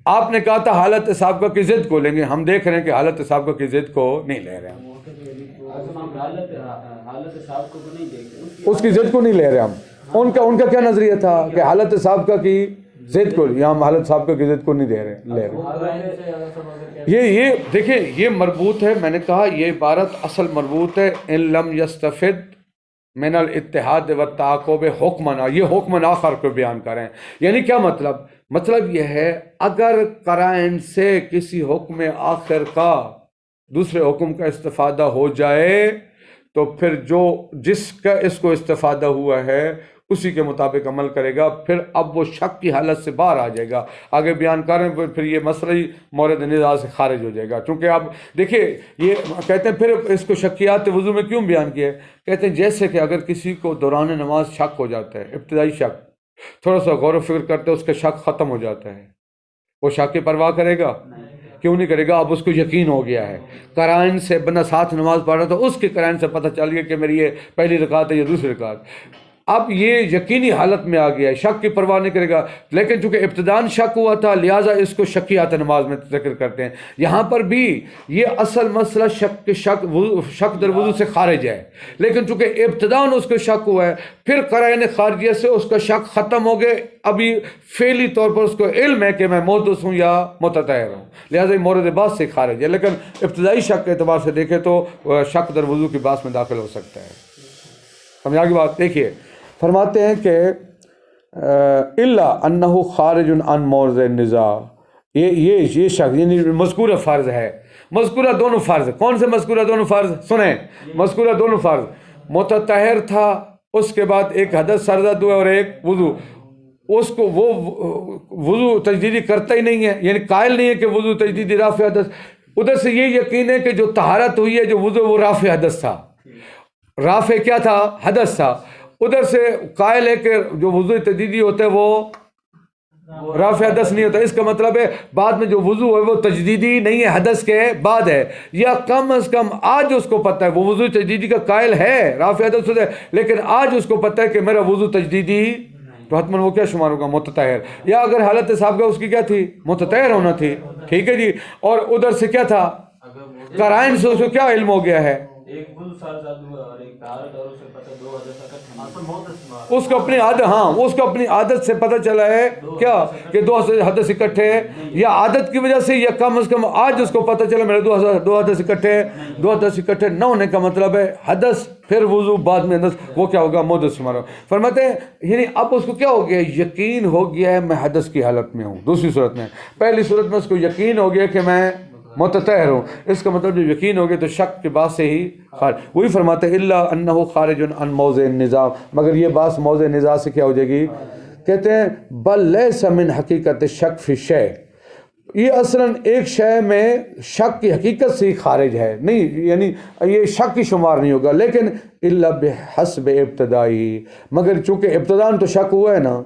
آپ نے کہا تھا حالت سابقہ کی ضد کو لیں گے، ہم دیکھ رہے ہیں کہ حالت سابقہ کی ضد کو نہیں لے رہے ہیں، اس کی ضد کو نہیں لے رہے ہم. ان کا کیا نظریہ تھا کہ حالت سابقہ کی ضد کو، یہاں ہم حالت سابقہ کی ضد کو نہیں لے رہے. یہ دیکھیں یہ مربوط ہے. میں نے کہا یہ عبارت اصل مربوط ہے ان لم یستفد من الاتحاد والتعاقب حکمنا، یہ حکمن آخر کو بیان کریں. یعنی کیا مطلب یہ ہے اگر قرائن سے کسی حکم آخر کا دوسرے حکم کا استفادہ ہو جائے تو پھر جس کا اس کو استفادہ ہوا ہے اسی کے مطابق عمل کرے گا. پھر اب وہ شک کی حالت سے باہر آ جائے گا. آگے بیان کریں پھر یہ مسئلہ ہی مورد نزاع سے خارج ہو جائے گا. چونکہ اب دیکھیں یہ کہتے ہیں پھر اس کو شکیات وضو میں کیوں بیان کیا ہے؟ کہتے ہیں جیسے کہ اگر کسی کو دوران نماز شک ہو جاتا ہے، ابتدائی شک، تھوڑا سا غور و فکر کرتے اس کا شک ختم ہو جاتا ہے، وہ شک کی پرواہ کرے گا؟ کیوں نہیں کرے گا؟ اب اس کو یقین ہو گیا ہے. قرائن سے بندہ ساتھ نماز پڑھ رہا تھا، اس کے قرائن سے پتہ چل گیا کہ میری یہ پہلی رکعت ہے یا دوسری رکعت. اب یہ یقینی حالت میں آ گیا ہے، شک کی پرواہ نہیں کرے گا. لیکن چونکہ ابتداً شک ہوا تھا لہٰذا اس کو شکیات نماز میں ذکر کرتے ہیں. یہاں پر بھی یہ اصل مسئلہ شک در وضو سے خارج ہے، لیکن چونکہ ابتداً اس کو شک ہوا ہے پھر قرائن خارجیہ سے اس کا شک ختم ہو گئے. ابھی فعلی طور پر اس کو علم ہے کہ میں محدث ہوں یا متطہر ہوں، لہٰذا یہ مورد بحث سے خارج ہے. لیکن ابتدائی شک کے اعتبار سے دیکھیں تو شک در وضو کی بحث میں داخل ہو سکتا ہے. سمجھا کی بات؟ دیکھیے فرماتے ہیں کہ الا انہ خارج عن موضع النزاع، یہ شک یعنی مذکورہ فرض ہے. مذکورہ دونوں فرض. کون سے مذکورہ دونوں فرض؟ سنیں، مذکورہ دونوں فرض. متطہر تھا، اس کے بعد ایک حدث سرزد ہوا اور ایک وضو. اس کو وہ وضو تجدیدی کرتا ہی نہیں ہے، یعنی قائل نہیں ہے کہ وضو تجدیدی رافع حدث. ادھر سے یہ یقین ہے کہ جو طہارت ہوئی ہے جو وضو وہ رافع حدث تھا، رافع کیا تھا؟ حدث تھا. ادھر سے قائل ہے کہ جو وضو تجدیدی ہوتا ہے وہ رافع حدث نہیں ہوتا. اس کا مطلب ہے بعد میں جو وضو ہے وہ تجدیدی نہیں ہے، حدث کے بعد ہے. یا کم از کم آج اس کو پتہ ہے وہ وضو تجدیدی کا قائل ہے، رافع حدث ہوتا ہے، لیکن آج اس کو پتہ ہے کہ میرا وضو تجدیدی، تو حتماً وہ کیا شمار ہوگا؟ متطہر. یا اگر حالت سابقہ اس کی کیا تھی؟ متطہر ہونا تھی. ٹھیک ہے جی. اور ادھر سے کیا تھا؟ قرائن سے اس کو کیا علم ہو گیا ہے؟ اس کو اپنی عادت، اس کو اپنی عادت سے پتہ چلا ہے کیا کہ دو حدث اکٹھے ہیں، یا عادت کی وجہ سے، یا کم از کم آج اس کو پتہ چلا میرے دو حدث اکٹھے ہیں. دو حدث اکٹھے نہ ہونے کا مطلب ہے حدث پھر وضو بعد میں حدث، وہ کیا ہوگا؟ محدث شمار. فرماتے ہیں یعنی اب اس کو کیا ہو گیا؟ یقین ہو گیا ہے میں حدث کی حالت میں ہوں. دوسری صورت میں، پہلی صورت میں اس کو یقین ہو گیا کہ میں متطہر ہوں. اس کا مطلب جو یقین ہو گیا تو شک کے بعد سے ہی خارج. وہی فرماتے ہیں الا انہ خارج عن موضع النزاع، مگر یہ بات موضع نزاع سے کیا ہو جائے گی؟ کہتے ہیں بل لیس من حقیقت شک فی شیء، یہ اصلاً ایک شے میں شک کی حقیقت سے ہی خارج ہے، نہیں یعنی یہ شک کی شمار نہیں ہوگا. لیکن الا بحسب ابتدائی، مگر چونکہ ابتداً تو شک ہوا ہے نا،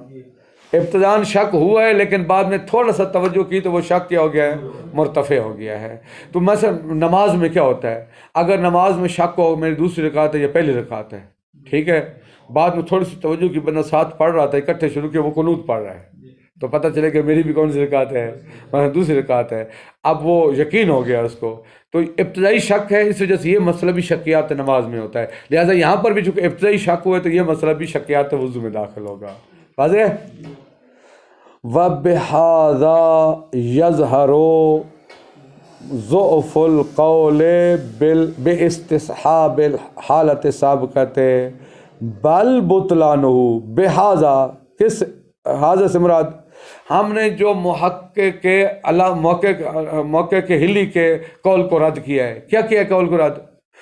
ابتداً شک ہوا ہے لیکن بعد میں تھوڑا سا توجہ کی تو وہ شک کیا ہو گیا ہے؟ مرتفع ہو گیا ہے. تو مثلا نماز میں کیا ہوتا ہے؟ اگر نماز میں شک ہو میری دوسری رکعت ہے یا پہلی رکعت ہے، ٹھیک ہے، بعد میں تھوڑی سی توجہ کی، بندہ ساتھ پڑھ رہا تھا، اکٹھے شروع کیا، وہ قنوت پڑھ رہا ہے، تو پتہ چلے کہ میری بھی کون سی رکعت ہے؟ دوسری رکعت ہے. اب وہ یقین ہو گیا اس کو، تو ابتدائی شک ہے، اس وجہ سے یہ مسئلہ بھی شکیات نماز میں ہوتا ہے. لہٰذا یہاں پر بھی چونکہ ابتدائی شک ہوا ہے تو یہ مسئلہ بھی شکیات وضو میں داخل ہوگا. واضح ہے؟ وَبِهَذَا يَظْهَرُ ضُعْفُ الْقَوْلِ بِاسْتِصْحَابِ الْحَالَةِ السَّابِقَةِ بَلْ بُطْلَانُهُ. بِهَذَا، کس حاضر سے مراد ہم نے جو محقق کے موقع کے ہلی کے قول کو رد کیا ہے. کیا کیا قول کو رد؟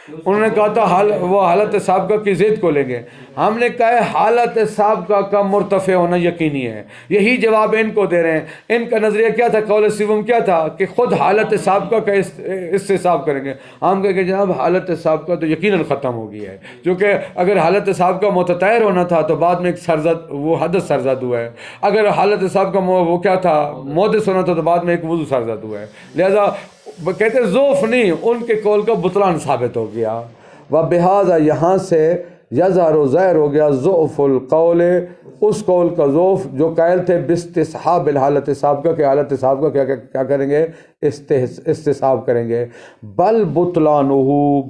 انہوں نے کہا تھا وہ حالت سابقہ کی ضد کو لیں گے. ہم نے کہا ہے حالت سابقہ کا مرتفع ہونا یقینی ہے. یہی جواب ان کو دے رہے ہیں. ان کا نظریہ کیا تھا؟ قول سوم کیا تھا کہ خود حالت سابقہ کا استصحاب کریں گے. ہم کہیں کہ جناب حالت سابقہ تو یقیناً ختم ہو گئی ہے، کیونکہ اگر حالت سابقہ متطہر ہونا تھا تو بعد میں ایک سرزد وہ حدث سرزد ہوا ہے. اگر حالت سابقہ وہ کیا تھا محدث ہونا تھا تو بعد میں ایک وضو سرزد ہوا ہے. لہذا کہتے ضعف نہیں، ان کے قول کا بطلان ثابت ہو گیا. وبہذا یہاں سے یظہر و ظاہر ہو گیا ضعف القول، اس قول کا ضعف جو قائل تھے باستصحاب الحالت سابقہ کہ حالت سابقہ کیا کریں گے؟ استصحاب کریں گے. بل بطلانہ،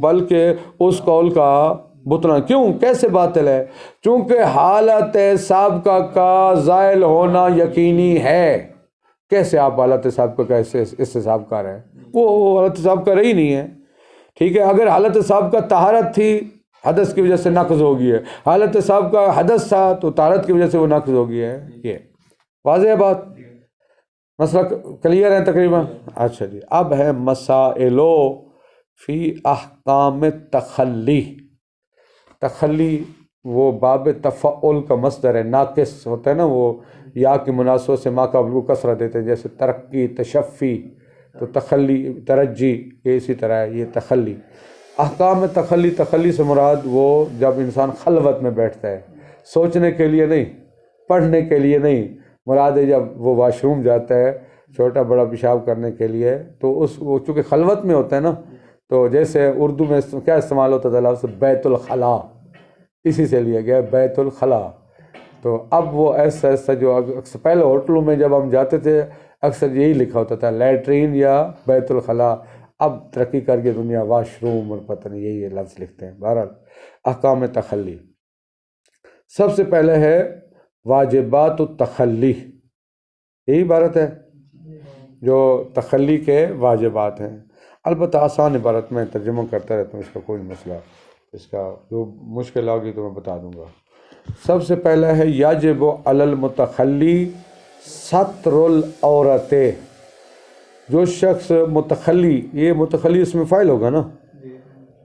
بلکہ اس قول کا بطلان. کیوں؟ کیسے باطل ہے؟ چونکہ حالت سابقہ کا زائل ہونا یقینی ہے. کیسے آپ حالت سابقہ کا استصحاب کر رہے ہیں؟ وہ حالت سابقہ رہی نہیں ہے. ٹھیک ہے، اگر حالت سابقہ طہارت تھی حدث کی وجہ سے نقض ہو گئی ہے، حالت سابقہ حدث تھا تو طہارت کی وجہ سے وہ نقض ہو گئی ہے. یہ واضح ہے بات، مسئلہ کلیئر ہے تقریباً. اچھا جی، اب ہے مسائل فی احکام تخلی. تخلی وہ باب تفعل کا مصدر ہے، ناقص ہوتا ہے نا، وہ یا کی مناسبت سے ما قبل کو کسرہ دیتے ہیں، جیسے ترقی، تشفی، تو تخلی، ترجی، یہ اسی طرح ہے. یہ تخلی احکام تخلی سے مراد وہ جب انسان خلوت میں بیٹھتا ہے، سوچنے کے لیے نہیں، پڑھنے کے لیے نہیں، مراد ہے جب وہ واش روم جاتا ہے چھوٹا بڑا پیشاب کرنے کے لیے، تو وہ چونکہ خلوت میں ہوتا ہے نا، تو جیسے اردو میں کیا استعمال ہوتا تھا لفظ بیت الخلا، اسی سے لیا گیا بیت الخلا. تو اب وہ ایسا جو پہلے ہوٹلوں میں جب ہم جاتے تھے اکثر یہی لکھا ہوتا تھا لیٹرین یا بیت الخلا. اب ترقی کر کے دنیا واش روم اور پتہ نہیں یہی لفظ لکھتے ہیں. بہرحال احکام تخلی، سب سے پہلے ہے واجبات التخلی. یہی عبارت ہے جو تخلی کے واجبات ہیں. البتہ آسان عبارت میں ترجمہ کرتا رہتا ہوں، اس کا کوئی مسئلہ، اس کا جو مشکل ہوگی تو میں بتا دوں گا. سب سے پہلا ہے یجب علی المتخلی ستر العورت. جو شخص متخلی، یہ متخلی اس میں فاعل ہوگا نا،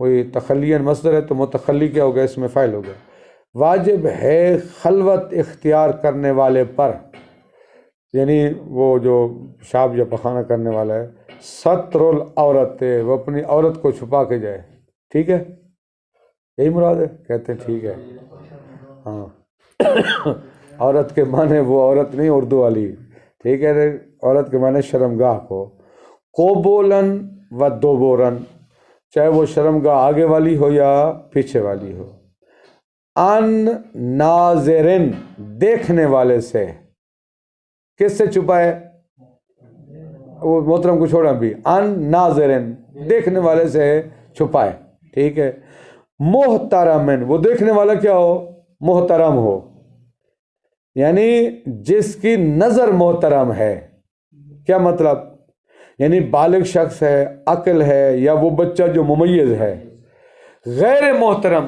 وہی تخلیاً مصدر ہے تو متخلی کیا ہوگا؟ اس میں فاعل ہوگا. واجب ہے خلوت اختیار کرنے والے پر، یعنی وہ جو پیشاب یا پخانہ کرنے والا ہے، ستر العورت، وہ اپنی عورت کو چھپا کے جائے. ٹھیک ہے، یہی مراد ہے؟ کہتے ہیں ٹھیک ہے. ہاں عورت کے معنی وہ عورت نہیں اردو والی، ٹھیک ہے، عورت کے معنی شرمگاہ کو. قبولاً و دوبوراً، چاہے وہ شرمگاہ آگے والی ہو یا پیچھے والی ہو. ان ناظرن، دیکھنے والے سے. کس سے چھپائے؟ وہ محترم کو چھوڑا بھی، ان ناظرن، دیکھنے والے سے چھپائے. ٹھیک ہے. محترمن، وہ دیکھنے والا کیا ہو؟ محترم ہو، یعنی جس کی نظر محترم ہے. کیا مطلب؟ یعنی بالغ شخص ہے، عقل ہے، یا وہ بچہ جو ممیز ہے. غیر محترم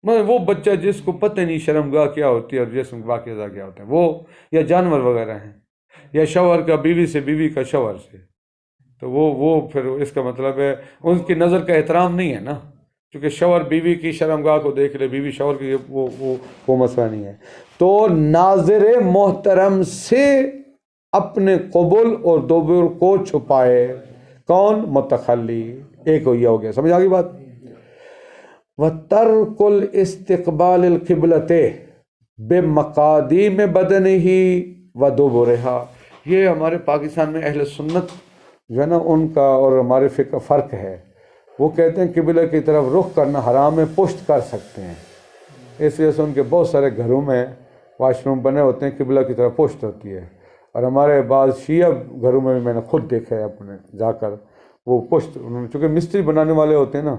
وہ بچہ جس کو پتہ نہیں شرمگاہ کیا ہوتی ہے اور جسم باقی اعضاء کیا ہوتے ہیں، وہ یا جانور وغیرہ ہیں، یا شوہر کا بیوی سے، بیوی کا شوہر سے، تو وہ پھر اس کا مطلب ہے ان کی نظر کا احترام نہیں ہے نا، کیونکہ شوہر بیوی کی شرمگاہ کو دیکھ لے، بیوی شوہر کی، وہ مسئلہ نہیں ہے. تو ناظر محترم سے اپنے قبول اور دوبر کو چھپائے. کون؟ متخلی. ایک ہو گیا، سمجھ آگئی بات؟ وَتَرْكُ الْإِسْتِقْبَالِ الْقِبْلَةِ بِمَقَادِيمِ بَدَنِهِ وَدُبُرِهَا. یہ ہمارے پاکستان میں اہل سنت جو ہے نا، ان کا اور ہمارے فقہ فرق ہے. وہ کہتے ہیں قبلہ کی طرف رخ کرنا حرام ہے، پشت کر سکتے ہیں. اس وجہ سے ان کے بہت سارے گھروں میں واش روم بنے ہوتے ہیں، قبلہ کی طرف پشت ہوتی ہے. اور ہمارے بعض شیعہ گھروں میں میں نے خود دیکھا ہے اپنے جا کر، وہ پشت، چونکہ مستری بنانے والے ہوتے ہیں نا،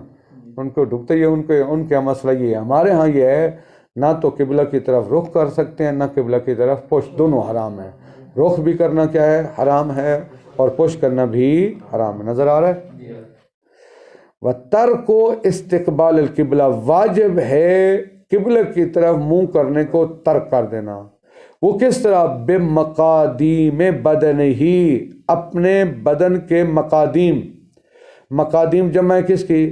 ان کو ڈھکتا ہی ہے. ان کا مسئلہ یہ ہے. ہمارے ہاں یہ ہے، نہ تو قبلہ کی طرف رخ کر سکتے ہیں، نہ قبلہ کی طرف پشت، دونوں حرام ہے. رخ بھی کرنا کیا ہے؟ حرام ہے، اور پشت کرنا بھی حرام ہے. نظر آ رہا ہے؟ وَتَرْكُ اسْتِقْبَالِ الْقِبْلَةِ، واجب ہے قبلہ کی طرف منہ کرنے کو ترک کر دینا. وہ کس طرح؟ بے مقادیم بدن ہی، اپنے بدن کے مقادیم، مقادیم جمع ہے کس کی؟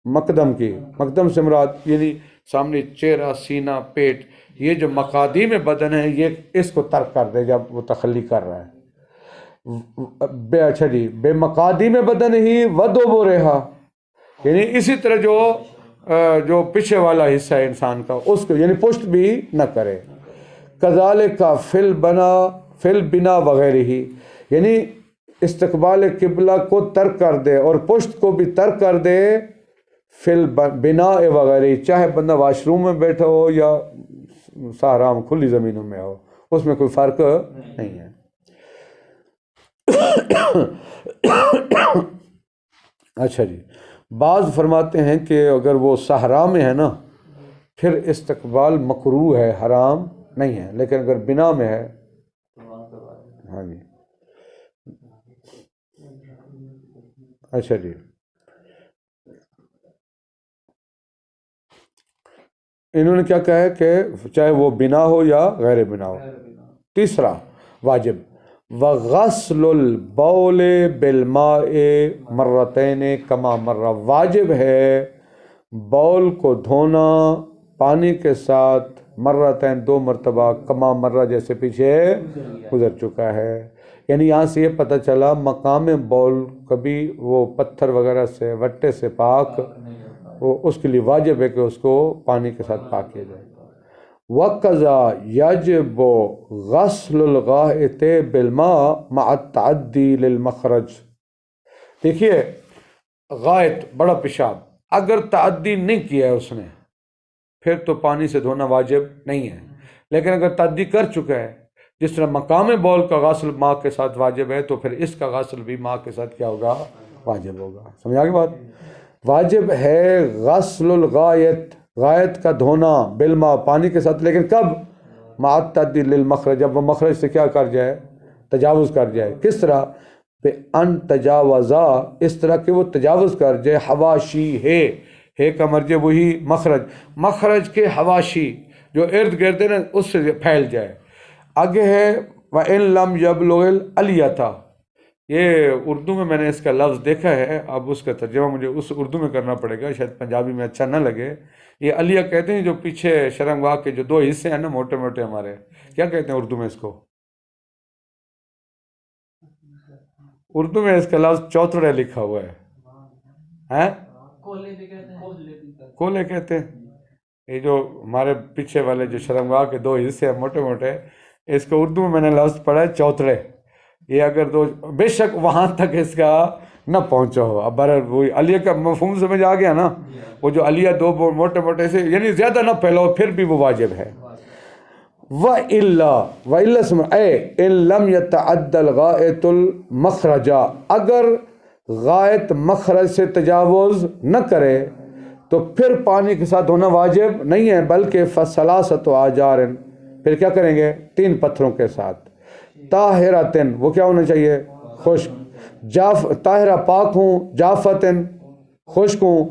مقدم کی، مقدم سے مراد یعنی سامنے چہرہ، سینہ، پیٹ، یہ جو مقادیم بدن ہے یہ اس کو ترک کر دے جب وہ تخلی کر رہا ہے۔ اچھا جی، بے مقادیم بدن ہی ودو رہا، یعنی اسی طرح جو پیچھے والا حصہ ہے انسان کا اس کو یعنی پشت بھی نہ کرے۔ کذالک فل بنا وغیرہ ہی، یعنی استقبال قبلہ کو ترک کر دے اور پشت کو بھی ترک کر دے، فل بنا وغیرہ، چاہے بندہ واش روم میں بیٹھا ہو یا صحرا میں کھلی زمینوں میں ہو، اس میں کوئی فرق نہیں ہے۔ اچھا جی، بعض فرماتے ہیں کہ اگر وہ صحرا میں ہے نا پھر استقبال مکروہ ہے، حرام نہیں ہے، لیکن اگر بنا میں ہے، ہاں جی، اچھا جی، انہوں نے کیا کہا ہے کہ چاہے وہ بنا ہو یا غیر بنا ہو۔ تیسرا واجب، وغسل البول بالماء مرتین کما مرہ، واجب ہے بول کو دھونا پانی کے ساتھ، مرتین 2 مرتبہ، کما مرہ جیسے پیچھے گزر چکا ہے۔ یعنی یہاں سے یہ پتہ چلا مقام بول کبھی وہ پتھر وغیرہ سے، وٹے سے پاک، وہ اس کے لیے واجب ہے کہ اس کو پانی کے ساتھ پاک کیا جائے۔ وَقَضَى يَجِبُ غَسْلُ الْغَائِطِ بِالْمَاءِ مَعَ التَّعَدِّي لِلْمَخْرَجِ، دیکھیے غائط بڑا پیشاب اگر تعدی نہیں کیا ہے اس نے پھر تو پانی سے دھونا واجب نہیں ہے، لیکن اگر تعدی کر چکا ہے جس طرح مقام بول کا غسل ماء کے ساتھ واجب ہے تو پھر اس کا غسل بھی ماء کے ساتھ کیا ہوگا؟ واجب ہوگا۔ سمجھا گی بات؟ واجب ہے غسل الغائط، غائط کا دھونا، بالماء پانی کے ساتھ، لیکن کب؟ مع التعدی للمخرج، جب وہ مخرج سے کیا کر جائے؟ تجاوز کر جائے۔ کس طرح؟ بِأَن تجاوزا، اس طرح کہ وہ تجاوز کر جائے، حواشی ہے کا مرجع وہی مخرج کے حواشی جو ارد گرد ہے نا اس سے پھیل جائے۔ آگے ہے وَإِن لَمْ يَبْلُغِ الْعَلْيَةَ، یہ اردو میں نے اس کا لفظ دیکھا ہے، اب اس کا ترجمہ مجھے اس اردو میں کرنا پڑے گا، شاید پنجابی میں اچھا نہ لگے۔ یہ علیہ کہتے ہیں جو پیچھے شرمگاہ کے جو 2 حصے ہیں نا موٹے موٹے ہمارے، کیا کہتے ہیں اردو میں اس کو؟ اردو میں اس کا لفظ چوتھڑے لکھا ہوا ہے، کولے کہتے ہیں۔ یہ جو ہمارے پیچھے والے جو شرمگاہ کے 2 حصے ہیں موٹے موٹے، اس کو اردو میں نے لفظ پڑھا ہے چوتھڑے۔ یہ اگر بے شک وہاں تک اس کا نہ پہنچا ہو، اب وہ علیہ کا مفہوم سمجھ آ گیا نا، وہ جو علیہ 2 موٹے موٹے سے یعنی زیادہ نہ پھیلاؤ پھر بھی وہ واجب ہے۔ وَإِلَّا سمجھ اے ان لم يتعد الغائط المخرج، اگر غائط مخرج سے تجاوز نہ کرے تو پھر پانی کے ساتھ ہونا واجب نہیں ہے، بلکہ فَثَلَاثَةُ أَحْجَارٍ، پھر کیا کریں گے؟ 3 پتھروں کے ساتھ، طاہراتن، وہ کیا ہونا چاہیے؟ خشک، طاہرہ پاک ہوں، جافاتن خشک ہوں،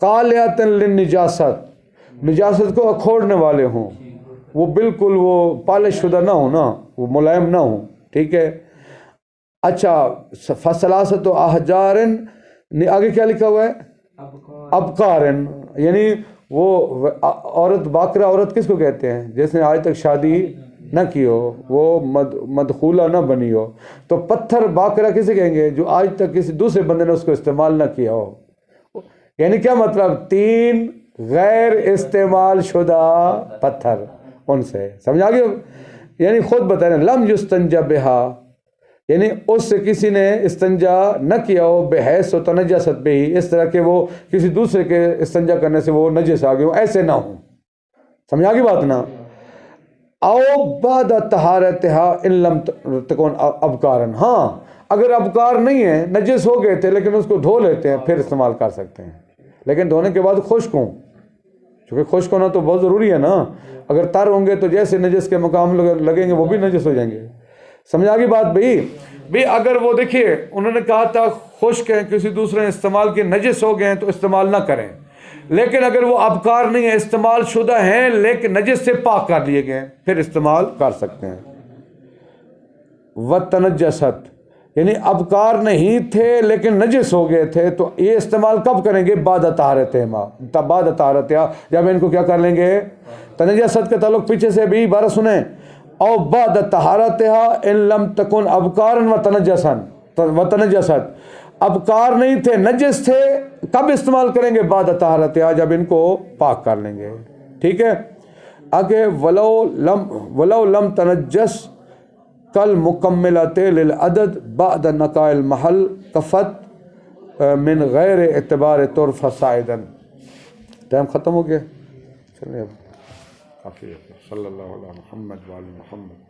قالیاتن للنجاست، نجاست کو اکھوڑنے والے ہوں، وہ بالکل وہ پالش شدہ نہ ہو نا، وہ ملائم نہ ہوں، ٹھیک ہے۔ اچھا، فَثَلَاثَةُ أَحْجَارٍ، آگے کیا لکھا ہوا ہے؟ ابکارن، یعنی وہ عورت، باکرہ عورت کس کو کہتے ہیں؟ جس نے آج تک شادی نہ کی ہو، وہ مدخولہ نہ بنی ہو، تو پتھر باکرہ کسے کہیں گے؟ جو آج تک کسی دوسرے بندے نے اس کو استعمال نہ کیا ہو۔ یعنی کیا مطلب؟ 3 غیر استعمال شدہ پتھر، ان سے سمجھا گیا؟ یعنی خود بتائیں، لم یستنجا بہا، یعنی اس سے کسی نے استنجا نہ کیا ہو، بحیث و تنجست بہی، اس طرح کہ وہ کسی دوسرے کے استنجا کرنے سے وہ نجس آ گئے ہوں، ایسے نہ ہوں۔ سمجھا گی بات نا؟ او بعد طہارتها ان لم تکن ابکارن، ہاں اگر ابکار نہیں ہیں، نجس ہو گئے تھے لیکن اس کو دھو لیتے ہیں پھر استعمال کر سکتے ہیں، لیکن دھونے کے بعد خشک ہوں، چونکہ خشک ہونا تو بہت ضروری ہے نا، اگر تر ہوں گے تو جیسے نجس کے مقام لگیں گے وہ بھی نجس ہو جائیں گے۔ سمجھا گی بات بھئی اگر وہ دیکھیے انہوں نے کہا تھا خشک ہیں، کسی دوسرے نے استعمال کیے، نجس ہو گئے ہیں تو استعمال نہ کریں، لیکن اگر وہ ابکار نہیں ہیں، استعمال شدہ ہیں لیکن نجس سے پاک کر لیے گئے پھر استعمال کر سکتے ہیں۔ وتنجست یعنی ابکار نہیں تھے لیکن نجس ہو گئے تھے، تو یہ استعمال کب کریں گے؟ بعد طہارتہما، بعد طہارتہا، جب ان کو کیا کر لیں گے؟ تنجست کے تعلق پیچھے سے بھی عبارت سنیں، او بعد طہارتہا ان لم تکن ابکارا وتنجست، ابکار نہیں تھے نجس تھے، کب استعمال کریں گے؟ بعد طہارتہا، جب ان کو پاک کر لیں گے۔ ٹھیک ہے، آگے ولو لم تنجس کل مکملات للعدد بعد نقاء المحل کفت من غیر اعتبار طرف صاعدا۔ ٹائم ختم ہو گیا، چلیں اب کافی ہے۔ صلی اللہ علیہ محمد وعلی محمد۔